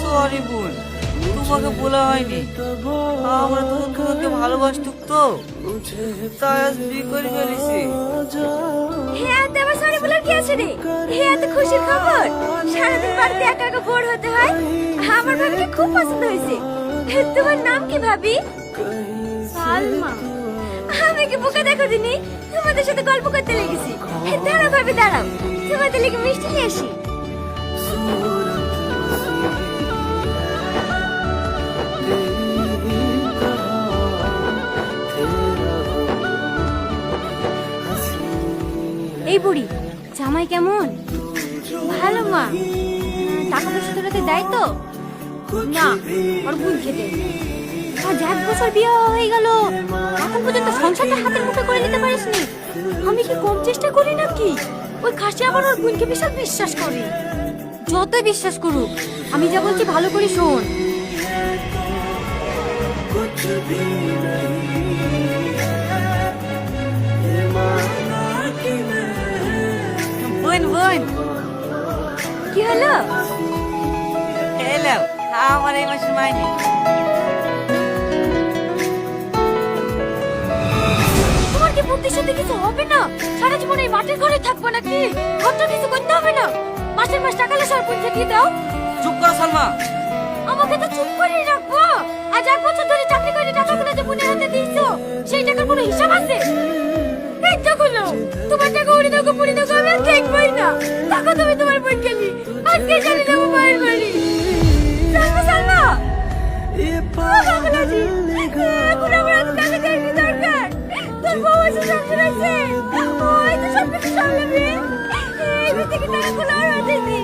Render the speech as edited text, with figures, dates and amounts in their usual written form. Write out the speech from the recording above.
Sorry বোন, তোমাকে বলা হয়নি। আমরা তখন তোমাকে ভালোবাসতুক তো, তাই আজ বিয়ে করে ফেলেছি। হ্যাঁ দেবা, সরি বলার কি আছে রে? হ্যাঁ এত খুশির খবর। সারাদিন বাড়িতে একা একা বোর হতে হয়। আমার ভাবিকে খুব পছন্দ হয়েছে। তোমার নাম কি ভাবি? সালমা। আমি কি বোকা দেখো দিনি, তোমাদের সাথে গল্প করতে লেগেছি। দাঁড়াও ভাবি দাঁড়াও, তোমাদের লেগে মিষ্টি নিয়ে আসি। এই বুড়ি, জামাই কেমন? ভালো মা। টাকা পয়সা তোরাতে দেয় তো? না, আর বোন খেতে। আজ 1 বছর বিয়ে হয়ে গেল, এখন পর্যন্ত সংসারটা হাতের মুঠে করে নিতে পারিসনি। আমি কি কম চেষ্টা করি নাকি? ওই খাসি আবার ওর বোনকে বিশাল বিশ্বাস করে। যতই বিশ্বাস করুক, আমি যা বলছি ভালো করে শোন। বোন বোন, কি হলো? এলাম আমার এই মাসের মাইনে। তোমার কি বুদ্ধির সাথে কিছু হবে না? সারা জীবন এই মাটির ঘরে থাকবো নাকি? কত কিছু করতে হবে না? মাসের মাস টাকা লে সরপঞ্চে দিয়ে দাও। চুপ করো সালমা। আমাকে তো চুপ করে রাখবো। আজ 1 বছর ধরে চাকরি করে টাকাগুলো যে বোনের হাতে দিয়েছো, সেই টাকার কোনো হিসাব আছে? এই টাকাগুলো তোমার টাকা উড়ে দাও, পুড়ে দাও, আমি আর দেখবই না। টাকা তুমি তোমার বোন গেলি, আজকে জানি যাবো মায়ের বাড়ি। সালমা সালমা, এখন আমার এত টাকা চাইতে দরকার। তোর বউ আছে, শাশুড়ি আছে, ওই তো সব কিছু সামলাবে। এই থেকে টাকাগুলো আর হাতে দিই।